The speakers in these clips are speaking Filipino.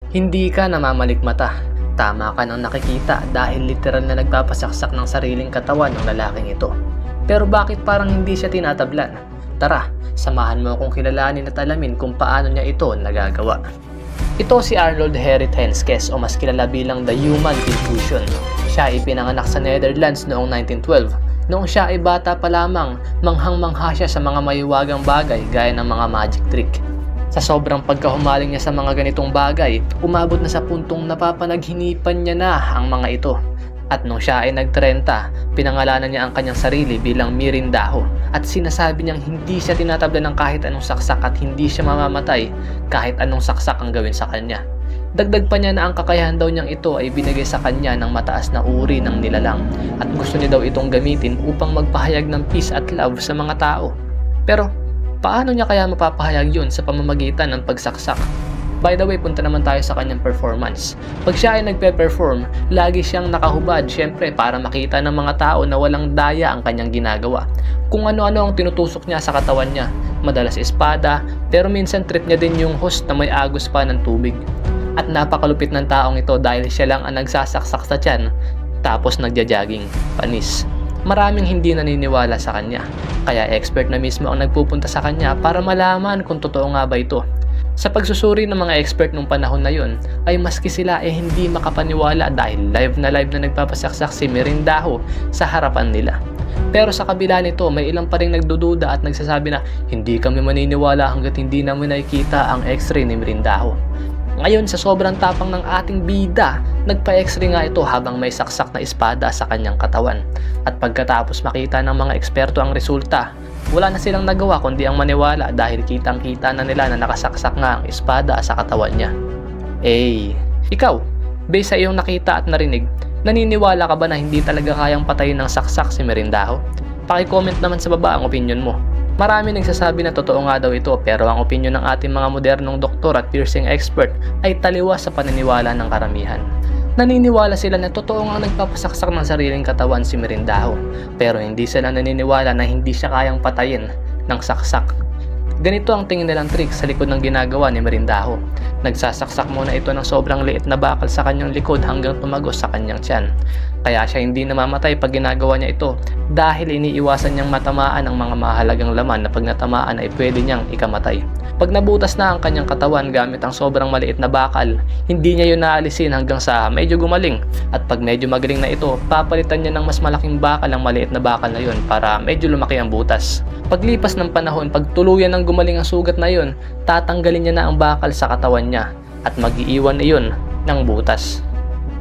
Hindi ka namamalikmata. Tama ka nang nakikita dahil literal na nagpapasaksak ng sariling katawan ng lalaking ito. Pero bakit parang hindi siya tinatablan? Tara, samahan mo akong kilalanin at alamin kung paano niya ito nagagawa. Ito si Arnold Gerrit Henskes o mas kilala bilang The Human Infusion. Siya ay pinanganak sa Netherlands noong 1912. Noong siya ay bata pa lamang, manghang-mangha siya sa mga mahiwagang bagay gaya ng mga magic trick. Sa sobrang pagkahumaling niya sa mga ganitong bagay, umabot na sa puntong napapanaghinipan niya na ang mga ito. At nung siya ay nag-30, pinangalanan niya ang kanyang sarili bilang Mirindaho at sinasabi niyang hindi siya tinatabla ng kahit anong saksak at hindi siya mamamatay kahit anong saksak ang gawin sa kanya. Dagdag pa niya na ang kakayahan daw niyang ito ay binigay sa kanya ng mataas na uri ng nilalang at gusto niya daw itong gamitin upang magpahayag ng peace at love sa mga tao. Pero paano niya kaya mapapahayag yun sa pamamagitan ng pagsaksak? By the way, punta naman tayo sa kanyang performance. Pag siya ay nagpe-perform, lagi siyang nakahubad syempre para makita ng mga tao na walang daya ang kanyang ginagawa. Kung ano-ano ang tinutusok niya sa katawan niya, madalas espada, pero minsan trip niya din yung host na may agos pa ng tubig. At napakalupit ng taong ito dahil siya lang ang nagsasaksak sa tiyan, tapos nagja-jogging, panis. Maraming hindi naniniwala sa kanya, kaya expert na mismo ang nagpupunta sa kanya para malaman kung totoo nga ba ito. Sa pagsusuri ng mga expert nung panahon na yun, ay maski sila hindi makapaniwala dahil live na nagpapasaksak si Mirindaho sa harapan nila. Pero sa kabila nito, may ilang pa rin nagdududa at nagsasabi na hindi kami maniniwala hanggat hindi namin nakikita ang x-ray ni Mirindaho. Ngayon, sa sobrang tapang ng ating bida, nagpa-x-ray nga ito habang may saksak na espada sa kanyang katawan. At pagkatapos makita ng mga eksperto ang resulta, wala na silang nagawa kundi ang maniwala dahil kitang-kita na nila na nakasaksak nga ang espada sa katawan niya. Ikaw, based sa iyong nakita at narinig, naniniwala ka ba na hindi talaga kayang patayin ng saksak si Mirindaho? Paki-comment naman sa baba ang opinion mo. Marami nagsasabi na totoo nga daw ito pero ang opinyon ng ating mga modernong doktor at piercing expert ay taliwas sa paniniwala ng karamihan. Naniniwala sila na totoo nga nagpapasaksak ng sariling katawan si Mirindaho pero hindi sila naniniwala na hindi siya kayang patayin ng saksak. Ganito ang tingin nilang trick sa likod ng ginagawa ni Mirindaho. Nagsasaksak muna ito ng sobrang liit na bakal sa kanyang likod hanggang tumagos sa kanyang tiyan. Kaya siya hindi namamatay pag ginagawa niya ito dahil iniiwasan niyang matamaan ang mga mahalagang laman na pag natamaan ay pwede niyang ikamatay. Pag nabutas na ang kanyang katawan gamit ang sobrang maliit na bakal, hindi niya yun naalisin hanggang sa medyo gumaling. At pag medyo magaling na ito, papalitan niya ng mas malaking bakal ang maliit na bakal na yun para medyo lumaki ang butas. Paglipas ng panahon, pag tuluyan ng gumaling ang sugat na yun, tatanggalin niya na ang bakal sa katawan niya at mag-iiwan na yun ng butas.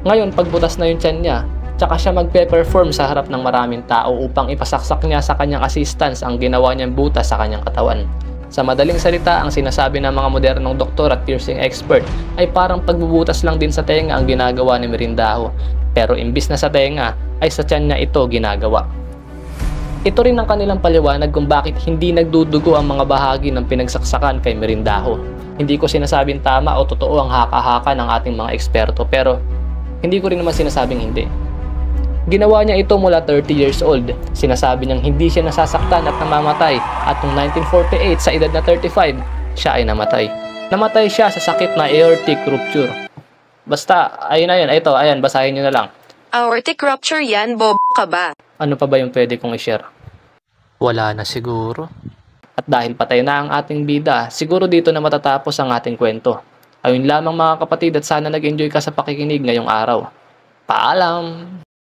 Ngayon, pag butas na yung tiyan niya, tsaka siya magpe-perform sa harap ng maraming tao upang ipasaksak niya sa kanyang assistants ang ginawa niyang butas sa kanyang katawan. Sa madaling salita, ang sinasabi ng mga modernong doktor at piercing expert ay parang pagbubutas lang din sa tenga ang ginagawa ni Mirindaho. Pero imbis na sa tenga, ay sa tiyan niya ito ginagawa. Ito rin ang kanilang paliwanag kung bakit hindi nagdudugo ang mga bahagi ng pinagsaksakan kay Mirindaho. Hindi ko sinasabing tama o totoo ang haka-haka ng ating mga eksperto pero hindi ko rin naman sinasabing hindi. Ginawa niya ito mula 30 years old. Sinasabi niyang hindi siya nasasaktan at namamatay at noong 1948 sa edad na 35, siya ay namatay. Namatay siya sa sakit na aortic rupture. Basta, ayun na yun. Ito, ayan, basahin niyo na lang. Aortic rupture yan, bobo ka ba? Ano pa ba yung pwede kong i-share? Wala na siguro. At dahil patay na ang ating bida, siguro dito na matatapos ang ating kwento. Ayun lamang mga kapatid at sana nag-enjoy ka sa pakikinig ngayong araw. Paalam!